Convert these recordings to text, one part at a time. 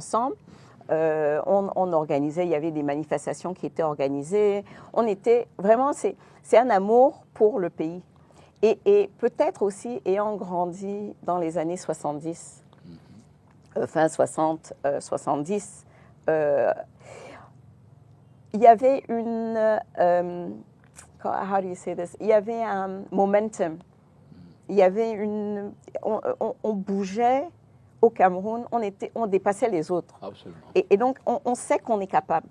ensemble. On organisait, il y avait des manifestations qui étaient organisées. On était vraiment, c'est un amour pour le pays. Et peut-être aussi, ayant grandi dans les années 70, fin 60, 70, il y avait how do you say this? Il y avait un momentum. Il y avait on bougeait au Cameroun, on dépassait les autres. Absolument. Et donc, on sait qu'on est capable.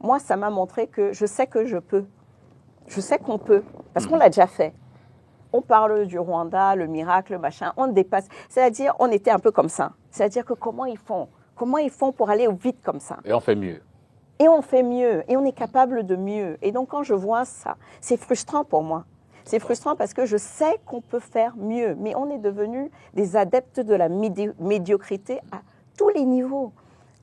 Moi, ça m'a montré que je sais que je peux. Je sais qu'on peut, parce qu'on l'a déjà fait. On parle du Rwanda, le miracle, machin, on dépasse. C'est-à-dire, on était un peu comme ça. C'est-à-dire que comment ils font pour aller vite comme ça? Et on fait mieux. Et on fait mieux, et on est capable de mieux. Et donc, quand je vois ça, c'est frustrant pour moi. C'est frustrant parce que je sais qu'on peut faire mieux, mais on est devenus des adeptes de la médiocrité à tous les niveaux.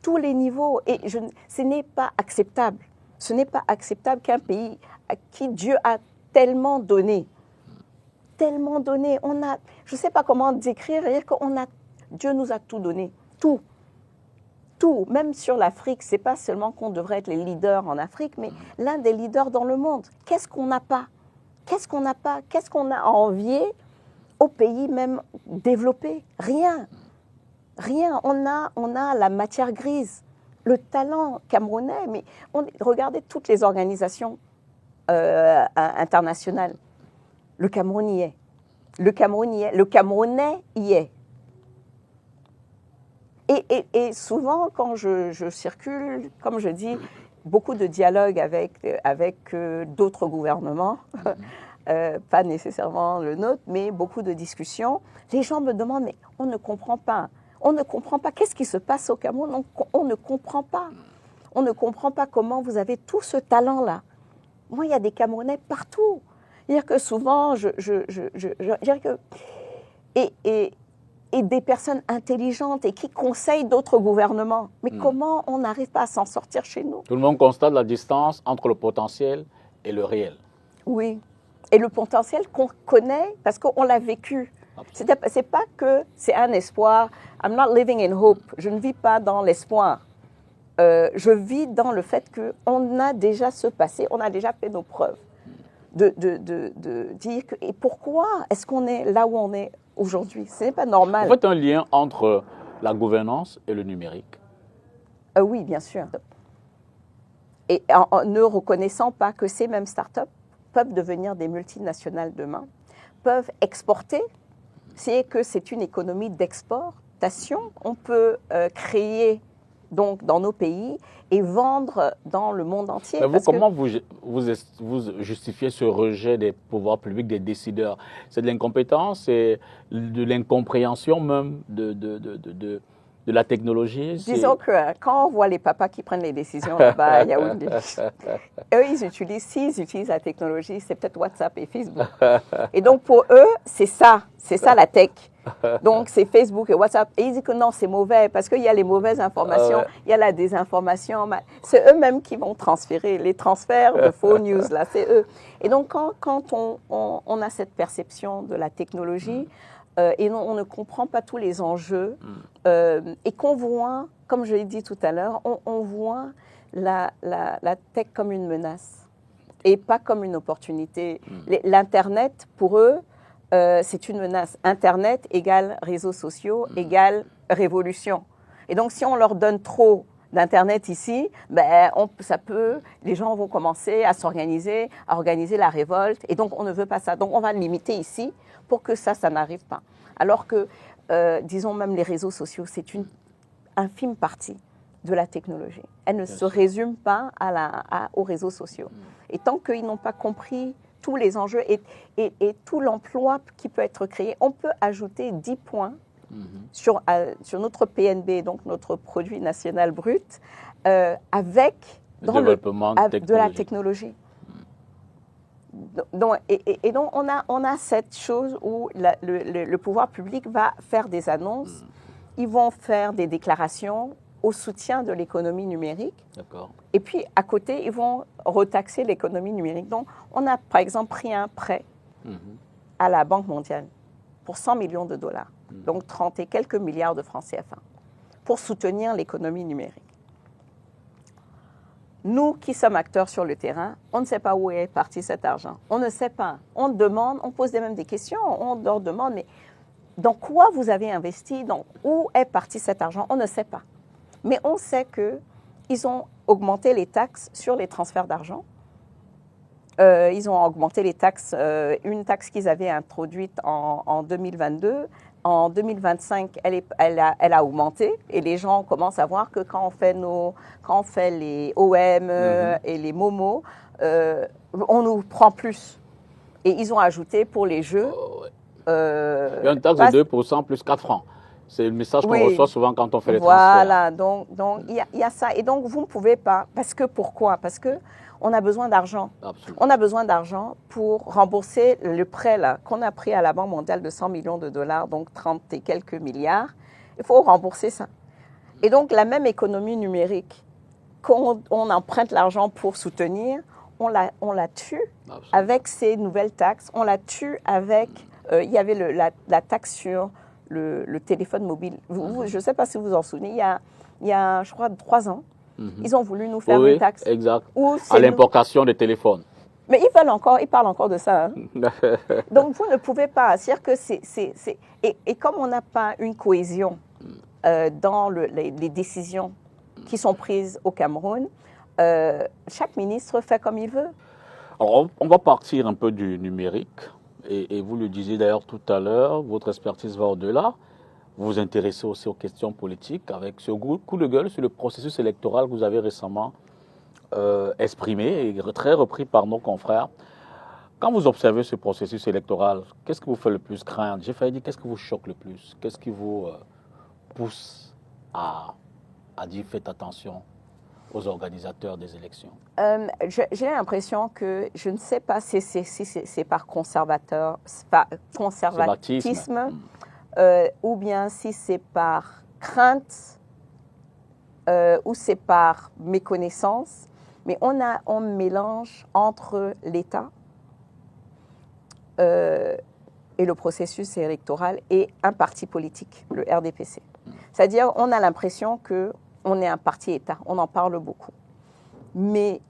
Tous les niveaux. Et ce n'est pas acceptable. Ce n'est pas acceptable qu'un pays à qui Dieu a tellement donné, je ne sais pas comment décrire, Dieu nous a tout donné, tout. Tout, même sur l'Afrique, ce n'est pas seulement qu'on devrait être les leaders en Afrique, mais l'un des leaders dans le monde. Qu'est-ce qu'on n'a pas? Qu'est-ce qu'on n'a pas? Qu'est-ce qu'on a à envier aux pays même développés? Rien. Rien. On a la matière grise, le talent camerounais. Mais regardez toutes les organisations internationales. Le Cameroun y est. Le Camerounais y est. Et souvent, quand je circule, comme je dis, beaucoup de dialogues avec d'autres gouvernements, pas nécessairement le nôtre, mais beaucoup de discussions. Les gens me demandent, mais on ne comprend pas. On ne comprend pas. Qu'est-ce qui se passe au Cameroun? On ne comprend pas. On ne comprend pas comment vous avez tout ce talent-là. Moi, il y a des Camerounais partout. C'est-à-dire que souvent, et des personnes intelligentes et qui conseillent d'autres gouvernements. Mais comment on n'arrive pas à s'en sortir chez nous? Tout le monde constate la distance entre le potentiel et le réel. Oui. Et le potentiel qu'on connaît parce qu'on l'a vécu. C'est pas que c'est un espoir. I'm not living in hope. Je ne vis pas dans l'espoir. Je vis dans le fait qu'on a déjà ce passé, on a déjà fait nos preuves. De dire et pourquoi est-ce qu'on est là où on est aujourd'hui? Ce n'est pas normal. Vous faites un lien entre la gouvernance et le numérique? Oui, bien sûr. Et en ne reconnaissant pas que ces mêmes startups peuvent devenir des multinationales demain, peuvent exporter, c'est que c'est une économie d'exportation. On peut créer donc dans nos pays et vendre dans le monde entier. Mais vous, comment vous justifiez ce rejet des pouvoirs publics, des décideurs? C'est de l'incompétence, c'est de l'incompréhension même de la technologie? Disons que quand on voit les papas qui prennent les décisions là-bas, il y a eux, s'ils utilisent la technologie, c'est peut-être WhatsApp et Facebook. Et donc pour eux, c'est ça la tech. Donc c'est Facebook et WhatsApp. Et ils disent que non, c'est mauvais parce qu'il y a les mauvaises informations, il y a la désinformation. C'est eux-mêmes qui vont transférer. Les transferts de faux news, là, c'est eux. Et donc quand on a cette perception de la technologie, et on ne comprend pas tous les enjeux, et qu'on voit, comme je l'ai dit tout à l'heure, on voit la tech comme une menace et pas comme une opportunité. L'Internet, pour eux, c'est une menace. Internet égale réseaux sociaux égale révolution. Et donc, si on leur donne trop d'Internet ici, les gens vont commencer à s'organiser, à organiser la révolte. Et donc, on ne veut pas ça. Donc, on va limiter ici pour que ça n'arrive pas. Alors que, disons même les réseaux sociaux, c'est une infime partie de la technologie. Elle ne se résume pas aux réseaux sociaux. Et tant qu'ils n'ont pas compris tous les enjeux et tout l'emploi qui peut être créé, on peut ajouter 10 points sur notre PNB, donc notre produit national brut, avec de la technologie. Donc, et donc, on a cette chose où le pouvoir public va faire des annonces, ils vont faire des déclarations au soutien de l'économie numérique. D'accord. Et puis, à côté, ils vont retaxer l'économie numérique. Donc, on a, par exemple, pris un prêt à la Banque mondiale pour 100 millions de dollars, donc 30 et quelques milliards de francs CFA, pour soutenir l'économie numérique. Nous qui sommes acteurs sur le terrain, on ne sait pas où est parti cet argent. On ne sait pas. On demande, on pose même des questions, on leur demande, mais dans quoi vous avez investi? Où est parti cet argent? On ne sait pas. Mais on sait qu'ils ont augmenté les taxes sur les transferts d'argent. Ils ont augmenté les taxes, une taxe qu'ils avaient introduite en 2022. En 2025, elle a augmenté et les gens commencent à voir que quand on fait les OM et les Momo, on nous prend plus. Et ils ont ajouté pour les jeux... Il y a une taxe de 2% plus 4 francs. C'est le message qu'on reçoit souvent quand on fait les transferts. Voilà, donc il y a ça. Et donc, vous ne pouvez pas... Pourquoi? Parce qu'on a besoin d'argent. On a besoin d'argent pour rembourser le prêt qu'on a pris à la Banque mondiale de 100 millions de dollars, donc 30 et quelques milliards. Il faut rembourser ça. Et donc, la même économie numérique, quand on emprunte l'argent pour soutenir, on la tue avec ces nouvelles taxes. On la tue avec... il y avait la taxe sur le téléphone mobile. Je ne sais pas si vous vous en souvenez, il y a je crois, 3 ans, ils ont voulu nous faire une taxe. Exact. À l'importation des téléphones. Mais ils parlent encore de ça. Hein. Donc, vous ne pouvez pas. C'est-à-dire que et comme on n'a pas une cohésion dans les décisions qui sont prises au Cameroun, chaque ministre fait comme il veut. Alors, on va partir un peu du numérique. Et vous le disiez d'ailleurs tout à l'heure, votre expertise va au-delà. Vous vous intéressez aussi aux questions politiques avec ce coup de gueule sur le processus électoral que vous avez récemment exprimé et très repris par nos confrères. Quand vous observez ce processus électoral, qu'est-ce qui vous fait le plus craindre? J'ai failli dire, qu'est-ce qui vous choque le plus? Qu'est-ce qui vous pousse à dire faites attention aux organisateurs des élections? J'ai l'impression que, je ne sais pas si c'est par conservatisme ou bien si c'est par crainte ou c'est par méconnaissance, mais on mélange entre l'État et le processus électoral et un parti politique, le RDPC. C'est-à-dire, on a l'impression qu'on est un parti-État, on en parle beaucoup. Mais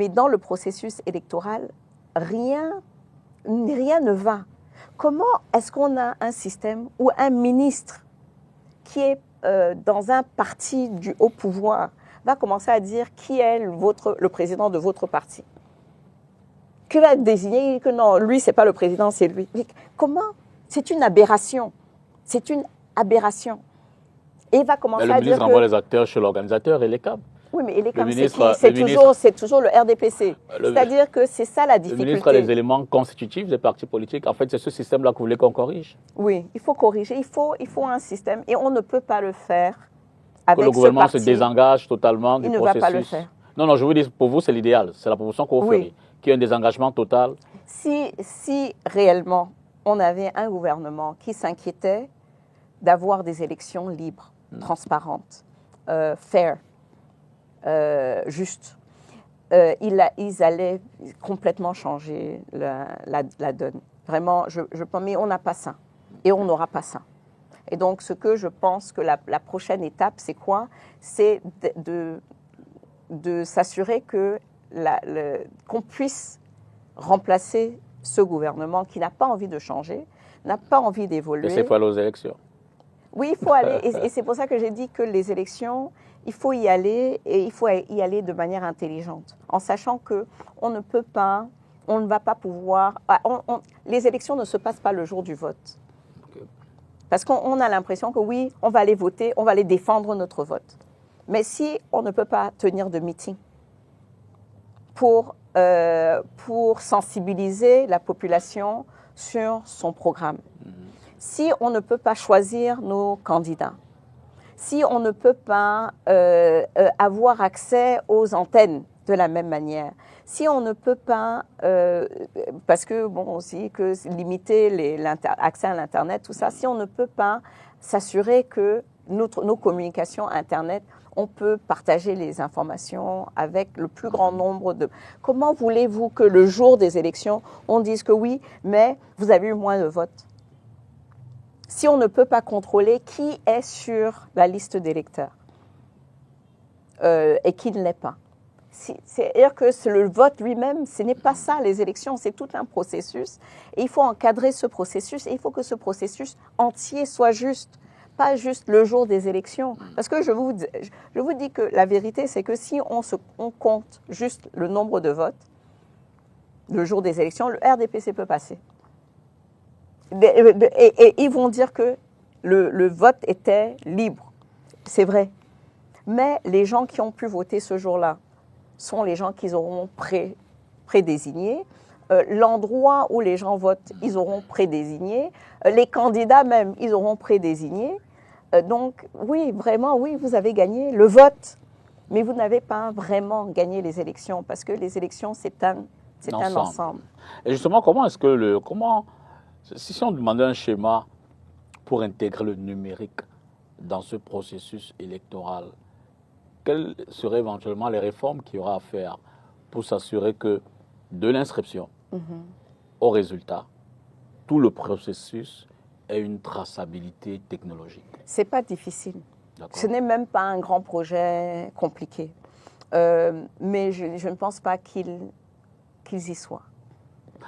dans le processus électoral, rien ne va. Comment est-ce qu'on a un système où un ministre qui est dans un parti du haut pouvoir va commencer à dire qui est le président de votre parti? Qui va désigner que non, lui, ce n'est pas le président, c'est lui. Mais comment? C'est une aberration. C'est une aberration. Et il va commencer à dire que... Le ministre envoie les acteurs chez l'organisateur et les câbles. Oui, mais les câbles, c'est toujours le RDPC. C'est-à-dire que c'est ça la difficulté. Le ministre a les éléments constitutifs des partis politiques. En fait, c'est ce système-là que vous voulez qu'on corrige? Oui, il faut corriger. Il faut un système. Et on ne peut pas le faire avec ce parti. Que le gouvernement se désengage totalement du processus. Il ne va pas le faire. Non, je vous dis, pour vous, c'est l'idéal. C'est la proposition que vous feriez. Qu'il y ait un désengagement total. Si réellement on avait un gouvernement qui s'inquiétait d'avoir des élections libres, transparentes, fair, justes, ils allaient complètement changer la donne. Vraiment, mais on n'a pas ça. Et on n'aura pas ça. Et donc, ce que je pense que la prochaine étape, c'est quoi? C'est de s'assurer qu'on puisse remplacer ce gouvernement qui n'a pas envie de changer, n'a pas envie d'évoluer. Et c'est pour aller aux élections. Oui, il faut aller. Et c'est pour ça que j'ai dit que les élections, il faut y aller, et il faut y aller de manière intelligente, en sachant qu'on ne peut pas, on ne va pas pouvoir... les élections ne se passent pas le jour du vote. Okay. Parce qu'on a l'impression que oui, on va aller voter, on va aller défendre notre vote. Mais si on ne peut pas tenir de meeting pour sensibiliser la population sur son programme, si on ne peut pas choisir nos candidats, si on ne peut pas avoir accès aux antennes de la même manière, si on ne peut pas, parce que bon aussi, que limiter l'accès à l'Internet, tout ça, si on ne peut pas s'assurer que nos communications Internet, on peut partager les informations avec le plus grand nombre de... Comment voulez-vous que le jour des élections, on dise que oui, mais vous avez eu moins de votes? Si on ne peut pas contrôler qui est sur la liste d'électeurs. et qui ne l'est pas. C'est-à-dire que le vote lui-même, ce n'est pas ça, les élections, c'est tout un processus. Et il faut encadrer ce processus et il faut que ce processus entier soit juste, pas juste le jour des élections. Parce que je vous dis que la vérité, c'est que si on compte juste le nombre de votes, le jour des élections, le RDPC peut passer. Et ils vont dire que le vote était libre. C'est vrai. Mais les gens qui ont pu voter ce jour-là sont les gens qu'ils auront prédésignés. L'endroit où les gens votent, ils auront prédésigné. Les candidats même, ils auront prédésigné. Donc, oui, vraiment, oui, vous avez gagné le vote. Mais vous n'avez pas vraiment gagné les élections parce que les élections, c'est un ensemble. Et justement, si on demandait un schéma pour intégrer le numérique dans ce processus électoral, quelles seraient éventuellement les réformes qu'il y aura à faire pour s'assurer que de l'inscription au résultat, tout le processus ait une traçabilité technologique? Ce n'est pas difficile. Ce n'est même pas un grand projet compliqué. Mais je ne pense pas qu'ils y soient.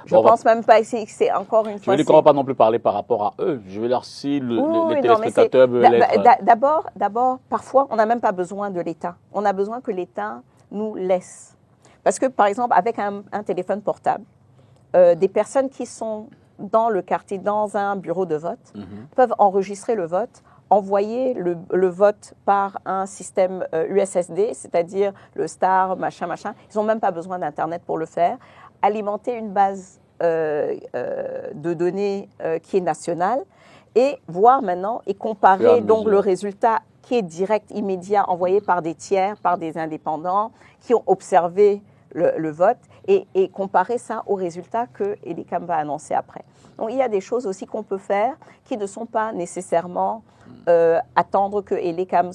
Je ne pense même pas que c'est encore une fois... Je veux dire qu'on ne va pas non plus parler par rapport à eux. Je veux dire, si les téléspectateurs veulent être... D'abord, parfois, on n'a même pas besoin de l'État. On a besoin que l'État nous laisse. Parce que, par exemple, avec un téléphone portable, des personnes qui sont dans le quartier, dans un bureau de vote, peuvent enregistrer le vote, envoyer le vote par un système USSD, c'est-à-dire le STAR, machin. Ils n'ont même pas besoin d'Internet pour le faire. Alimenter une base de données qui est nationale et voir maintenant et comparer donc le résultat qui est direct, immédiat, envoyé par des tiers, par des indépendants qui ont observé le vote et comparer ça aux résultats que Elecam va annoncer après. Donc il y a des choses aussi qu'on peut faire qui ne sont pas nécessairement attendre que Elecam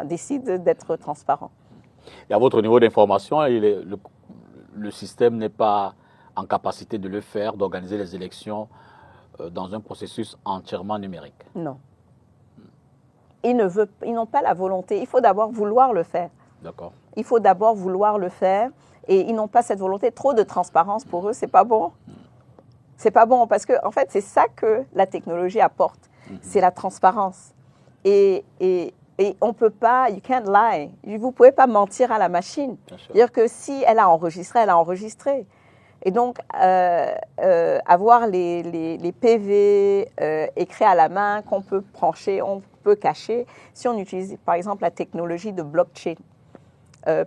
décide d'être transparent. Et à votre niveau d'information, le système n'est pas en capacité de le faire, d'organiser les élections dans un processus entièrement numérique. Non. Ils n'ont pas la volonté. Il faut d'abord vouloir le faire. D'accord. Il faut d'abord vouloir le faire et ils n'ont pas cette volonté. Trop de transparence pour eux, c'est pas bon. C'est pas bon parce que en fait, c'est ça que la technologie apporte. C'est la transparence. Et on ne peut pas, you can't lie. Vous ne pouvez pas mentir à la machine. C'est-à-dire que si elle a enregistré, elle a enregistré. Et donc, avoir les PV écrits à la main qu'on peut brancher, on peut cacher, si on utilise par exemple la technologie de blockchain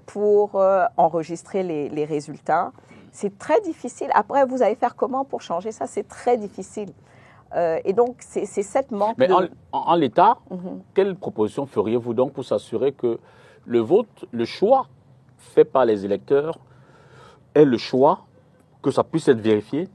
pour enregistrer les résultats, c'est très difficile. Après, vous allez faire comment pour changer ça? C'est très difficile. Et donc, c'est cette manque Mais en l'état, quelle proposition feriez-vous donc pour s'assurer que le vote, le choix fait par les électeurs est le choix, que ça puisse être vérifié,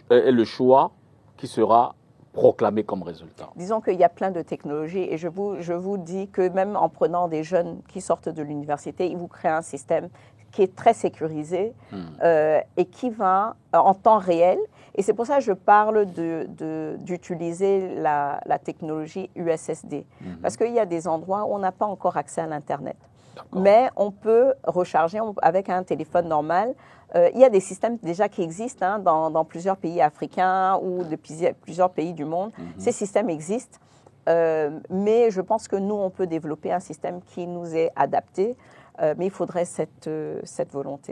est le choix qui sera proclamé comme résultat? Disons qu'il y a plein de technologies et je vous dis que même en prenant des jeunes qui sortent de l'université, ils vous créent un système qui est très sécurisé et qui va en temps réel. Et c'est pour ça que je parle d'utiliser la technologie USSD. Parce qu'il y a des endroits où on n'a pas encore accès à l'Internet. Mais on peut recharger avec un téléphone normal. Il y a des systèmes déjà qui existent dans plusieurs pays africains ou de plusieurs pays du monde. Ces systèmes existent. Mais je pense que nous, on peut développer un système qui nous est adapté. Mais il faudrait cette volonté.